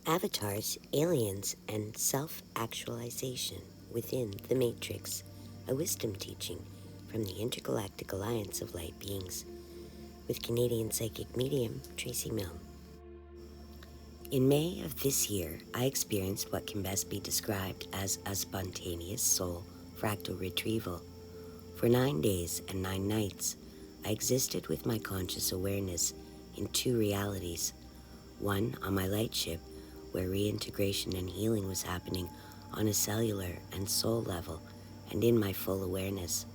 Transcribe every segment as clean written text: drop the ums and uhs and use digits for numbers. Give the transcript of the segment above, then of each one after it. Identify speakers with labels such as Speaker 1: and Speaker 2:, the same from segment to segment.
Speaker 1: Avatars, Aliens, and Self-Actualization Within the Matrix, a wisdom teaching from the Intergalactic Alliance of Light Beings, with Canadian psychic medium Tracey Milne. In May of this year, I experienced what can best be described as a spontaneous soul fractal retrieval. For 9 days and 9 nights, I existed with my conscious awareness in 2 realities, one on my light ship, where reintegration and healing was happening on a cellular and soul level and in my full awareness,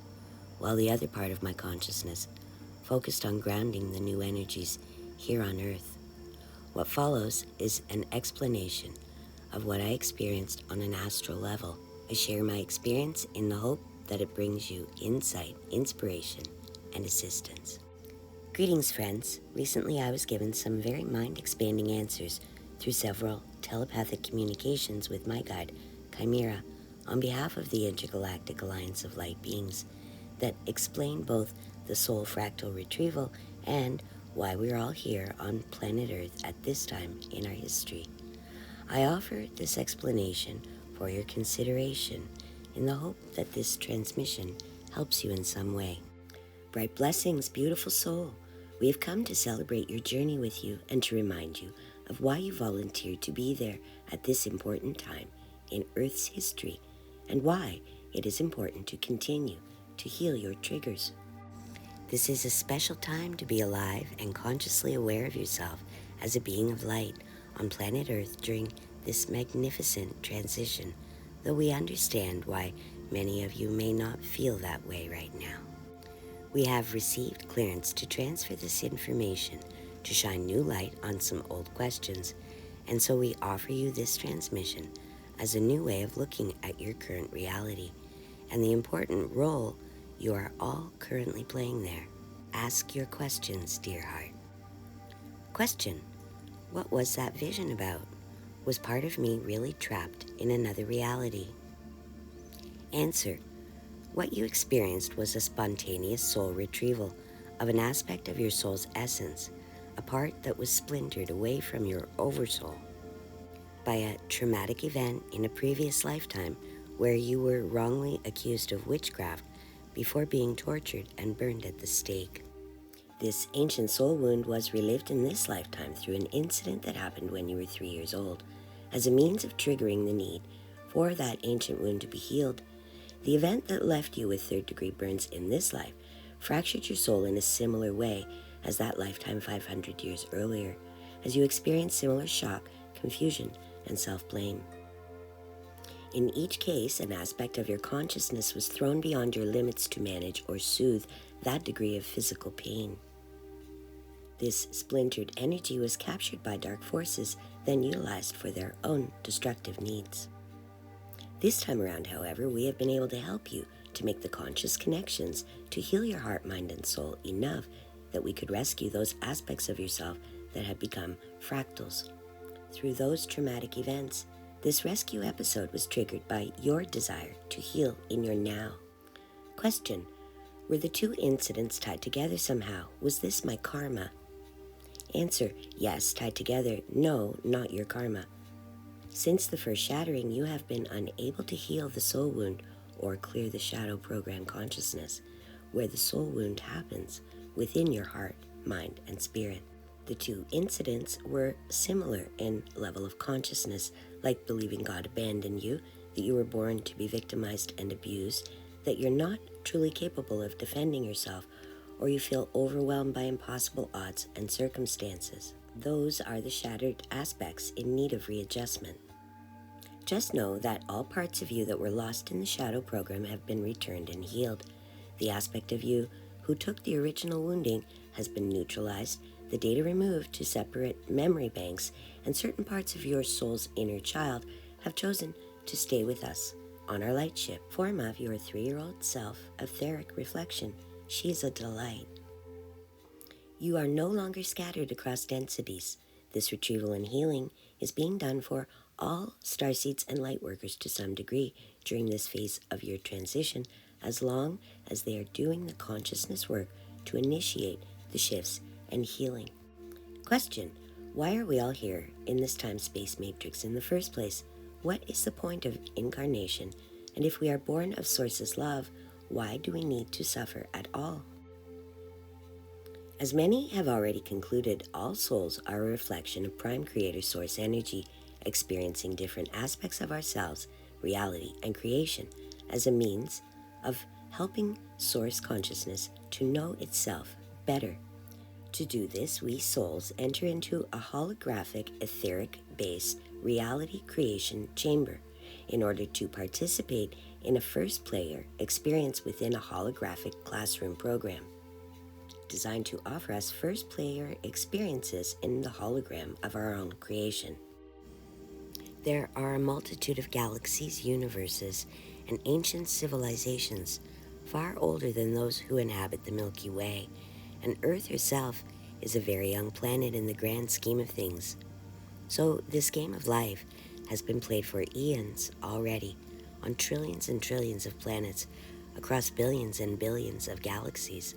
Speaker 1: while the other part of my consciousness focused on grounding the new energies here on Earth. What follows is an explanation of what I experienced on an astral level. I share my experience in the hope that it brings you insight, inspiration, and assistance. Greetings, friends. Recently I was given some very mind-expanding answers through several telepathic communications with my guide, Chimera, on behalf of the Intergalactic Alliance of Light Beings that explain both the soul fractal retrieval and why we're all here on planet Earth at this time in our history. I offer this explanation for your consideration in the hope that this transmission helps you in some way. Bright blessings, beautiful soul. We have come to celebrate your journey with you and to remind you of why you volunteered to be there at this important time in Earth's history and why it is important to continue to heal your triggers. This is a special time to be alive and consciously aware of yourself as a being of light on planet Earth during this magnificent transition, though we understand why many of you may not feel that way right now. We have received clearance to transfer this information to shine new light on some old questions, and so we offer you this transmission as a new way of looking at your current reality and the important role you are all currently playing there. Ask your questions, dear heart. Question: what was that vision about? Was part of me really trapped in another reality? Answer: what you experienced was a spontaneous soul retrieval of an aspect of your soul's essence, a part that was splintered away from your oversoul by a traumatic event in a previous lifetime where you were wrongly accused of witchcraft before being tortured and burned at the stake. This ancient soul wound was relived in this lifetime through an incident that happened when you were 3 years old, as a means of triggering the need for that ancient wound to be healed. The event that left you with 3rd-degree burns in this life fractured your soul in a similar way as that lifetime 500 years earlier, as you experienced similar shock, confusion, and self-blame. In each case, an aspect of your consciousness was thrown beyond your limits to manage or soothe that degree of physical pain. This splintered energy was captured by dark forces, then utilized for their own destructive needs. This time around, however, we have been able to help you to make the conscious connections to heal your heart, mind, and soul enough that we could rescue those aspects of yourself that had become fractals. Through those traumatic events, this rescue episode was triggered by your desire to heal in your now. Question: were the 2 incidents tied together somehow? Was this my karma? Answer: yes, tied together. No, not your karma. Since the first shattering, you have been unable to heal the soul wound or clear the shadow program consciousness, where the soul wound happens within your heart, mind, and spirit. The 2 incidents were similar in level of consciousness, like believing God abandoned you, that you were born to be victimized and abused, that you're not truly capable of defending yourself, or you feel overwhelmed by impossible odds and circumstances. Those are the shattered aspects in need of readjustment. Just know that all parts of you that were lost in the shadow program have been returned and healed. The aspect of you who took the original wounding has been neutralized, the data removed to separate memory banks, and certain parts of your soul's inner child have chosen to stay with us on our light ship, form of your 3-year-old self, etheric reflection. She's a delight. You are no longer scattered across densities. This retrieval and healing is being done for all starseeds and light workers to some degree during this phase of your transition, as long as they are doing the consciousness work to initiate the shifts and healing. Question: Why are we all here in this time-space matrix in the first place? What is the point of incarnation? And if we are born of Source's love, why do we need to suffer at all? As many have already concluded, all souls are a reflection of Prime Creator Source energy, experiencing different aspects of ourselves, reality, and creation as a means of helping Source consciousness to know itself better. To do this, we souls enter into a holographic, etheric-based reality creation chamber in order to participate in a first-player experience within a holographic classroom program designed to offer us first-player experiences in the hologram of our own creation. There are a multitude of galaxies, universes, and ancient civilizations far older than those who inhabit the Milky Way, and Earth herself is a very young planet in the grand scheme of things. So this game of life has been played for eons already on trillions and trillions of planets across billions and billions of galaxies,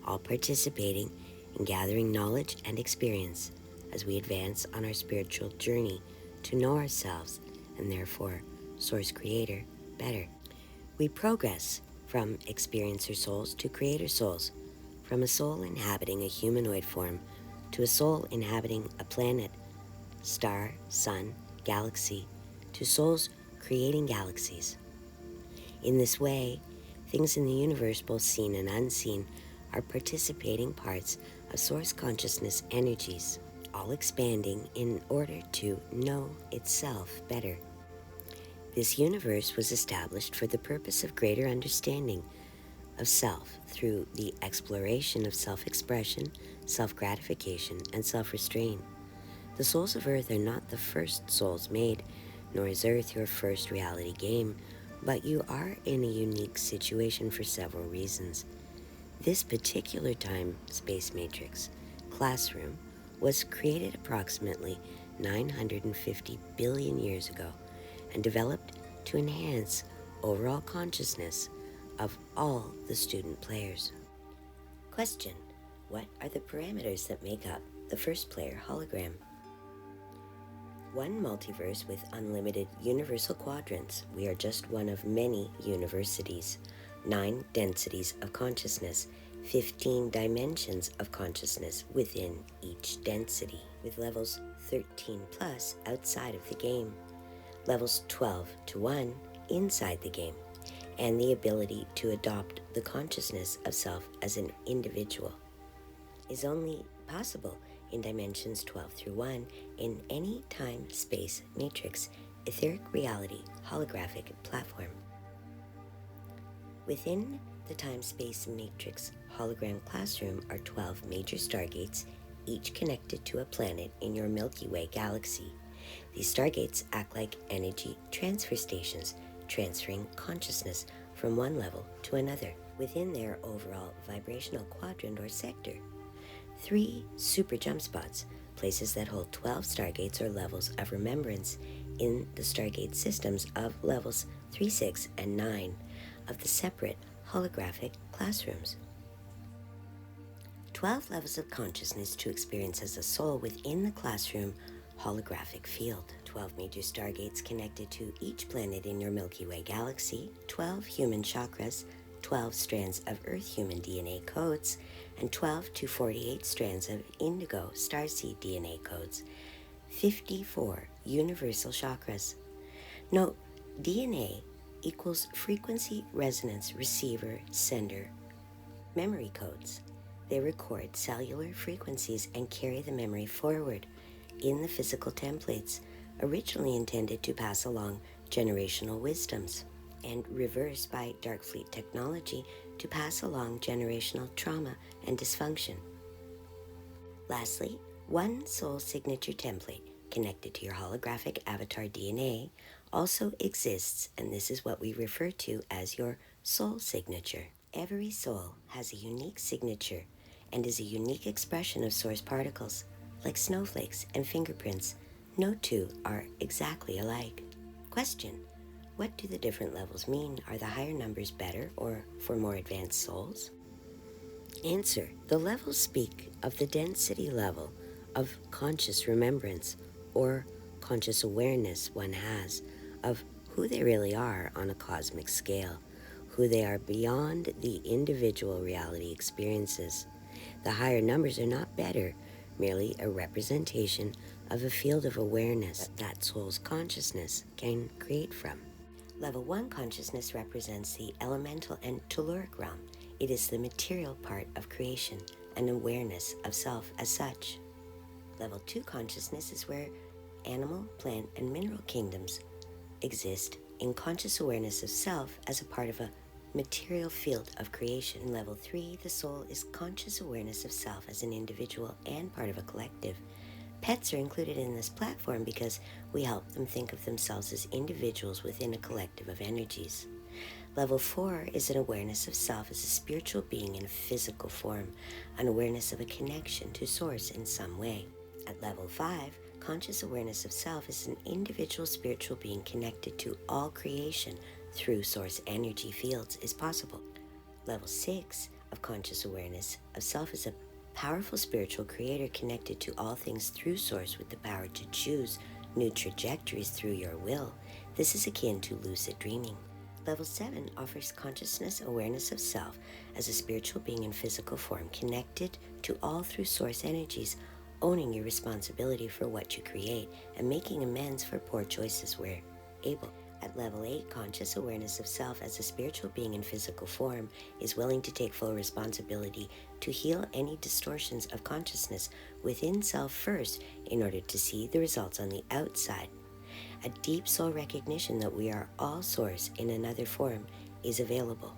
Speaker 1: all participating in gathering knowledge and experience as we advance on our spiritual journey to know ourselves and therefore Source Creator better. We progress from experiencer souls to creator souls, from a soul inhabiting a humanoid form to a soul inhabiting a planet, star, sun, galaxy, to souls creating galaxies. In this way, things in the universe, both seen and unseen, are participating parts of Source consciousness energies, all expanding in order to know itself better. This universe was established for the purpose of greater understanding of self through the exploration of self-expression, self-gratification, and self-restraint. The souls of Earth are not the first souls made, nor is Earth your first reality game, but you are in a unique situation for several reasons. This particular time-space matrix classroom was created approximately 950 billion years ago and developed to enhance overall consciousness of all the student players. Question: what are the parameters that make up the first player hologram? One multiverse with unlimited universal quadrants. We are just one of many universities. 9 densities of consciousness, 15 dimensions of consciousness within each density, with levels 13 plus outside of the game, levels 12 to 1 inside the game, and the ability to adopt the consciousness of self as an individual is only possible in dimensions 12 through 1 in any time-space matrix, etheric reality, holographic platform. Within the time-space matrix hologram classroom are 12 major stargates, each connected to a planet in your Milky Way galaxy. These stargates act like energy transfer stations, transferring consciousness from one level to another within their overall vibrational quadrant or sector. 3 super jump spots, places that hold 12 stargates or levels of remembrance in the stargate systems of levels 3, 6, and 9 of the separate holographic classrooms. 12 levels of consciousness to experience as a soul within the classroom holographic field. 12 major stargates connected to each planet in your Milky Way galaxy, 12 human chakras, 12 strands of Earth-human DNA codes, and 12 to 48 strands of indigo starseed DNA codes, 54 universal chakras. Note, DNA equals frequency resonance receiver sender memory codes. They record cellular frequencies and carry the memory forward in the physical templates, originally intended to pass along generational wisdoms, and reversed by Darkfleet technology to pass along generational trauma and dysfunction. Lastly, one soul signature template connected to your holographic avatar DNA also exists, and this is what we refer to as your soul signature. Every soul has a unique signature and is a unique expression of source particles. Like snowflakes and fingerprints, no two are exactly alike. Question: what do the different levels mean? Are the higher numbers better or for more advanced souls? Answer: the levels speak of the density level of conscious remembrance or conscious awareness one has of who they really are on a cosmic scale, who they are beyond the individual reality experiences. The higher numbers are not better, merely a representation of a field of awareness that soul's consciousness can create from. Level 1 consciousness represents the elemental and telluric realm. It is the material part of creation and awareness of self as such. Level 2 consciousness is where animal, plant, and mineral kingdoms exist in conscious awareness of self as a part of a material field of creation. In level 3, the soul is conscious awareness of self as an individual and part of a collective. Pets are included in this platform because we help them think of themselves as individuals within a collective of energies. Level 4 is an awareness of self as a spiritual being in a physical form, an awareness of a connection to Source in some way. At level 5, conscious awareness of self is an individual spiritual being connected to all creation through Source energy fields is possible. Level 6 of conscious awareness of self is a powerful spiritual creator connected to all things through Source with the power to choose new trajectories through your will. This is akin to lucid dreaming. Level 7 offers consciousness awareness of self as a spiritual being in physical form connected to all through Source energies, owning your responsibility for what you create and making amends for poor choices where able. At level 8, conscious awareness of self as a spiritual being in physical form is willing to take full responsibility to heal any distortions of consciousness within self first in order to see the results on the outside. A deep soul recognition that we are all Source in another form is available.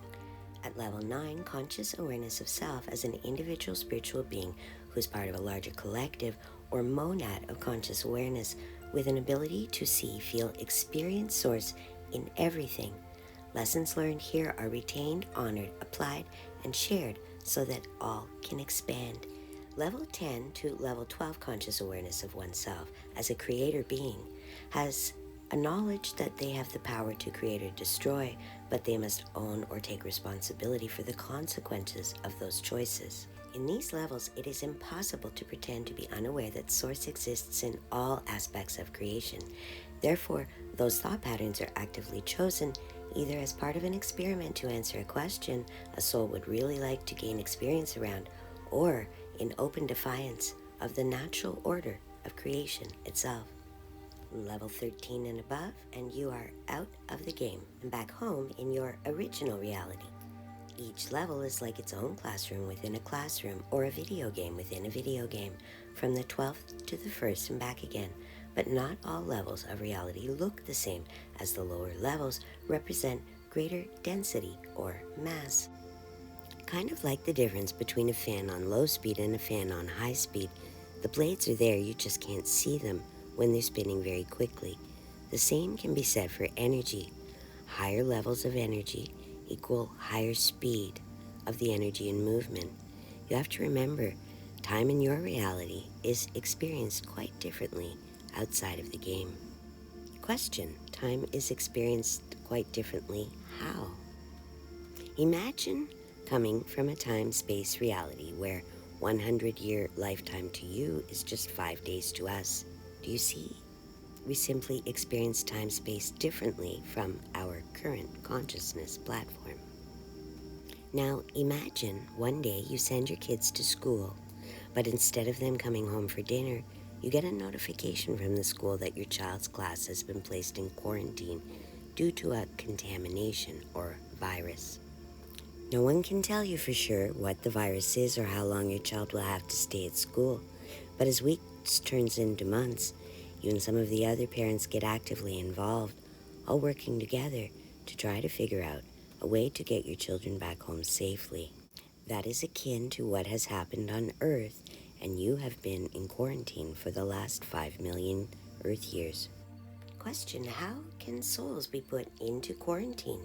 Speaker 1: At level 9, conscious awareness of self as an individual spiritual being who is part of a larger collective or monad of conscious awareness with an ability to see, feel, experience Source in everything. Lessons learned here are retained, honored, applied, and shared so that all can expand. Level 10 to level 12 conscious awareness of oneself as a creator being has a knowledge that they have the power to create or destroy, but they must own or take responsibility for the consequences of those choices. In these levels, it is impossible to pretend to be unaware that Source exists in all aspects of creation. Therefore, those thought patterns are actively chosen either as part of an experiment to answer a question a soul would really like to gain experience around, or in open defiance of the natural order of creation itself. Level 13 and above, and you are out of the game and back home in your original reality. Each level is like its own classroom within a classroom or a video game within a video game, from the 12th to the 1st and back again. But not all levels of reality look the same, as the lower levels represent greater density or mass. Kind of like the difference between a fan on low speed and a fan on high speed. The blades are there, you just can't see them when they're spinning very quickly. The same can be said for energy. Higher levels of energy equal higher speed of the energy in movement. You have to remember, time in your reality is experienced quite differently outside of the game. Question: time is experienced quite differently. How? Imagine coming from a time-space reality where 100-year lifetime to you is just 5 days to us. Do you see? We simply experience time-space differently from our current consciousness platform. Now imagine one day you send your kids to school, but instead of them coming home for dinner, you get a notification from the school that your child's class has been placed in quarantine due to a contamination or virus. No one can tell you for sure what the virus is or how long your child will have to stay at school, but as weeks turns into months, you and some of the other parents get actively involved, all working together to try to figure out a way to get your children back home safely. That is akin to what has happened on Earth, and you have been in quarantine for the last 5 million Earth years. Question: how can souls be put into quarantine?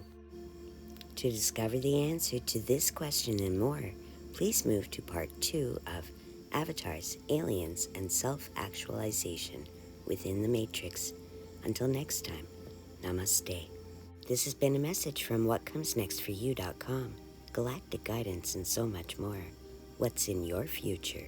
Speaker 1: To discover the answer to this question and more, please move to part 2 of Avatars, Aliens, and Self-Actualization within the Matrix. Until next time, namaste. This has been a message from whatcomesnextforyou.com, galactic guidance, and so much more. What's in your future?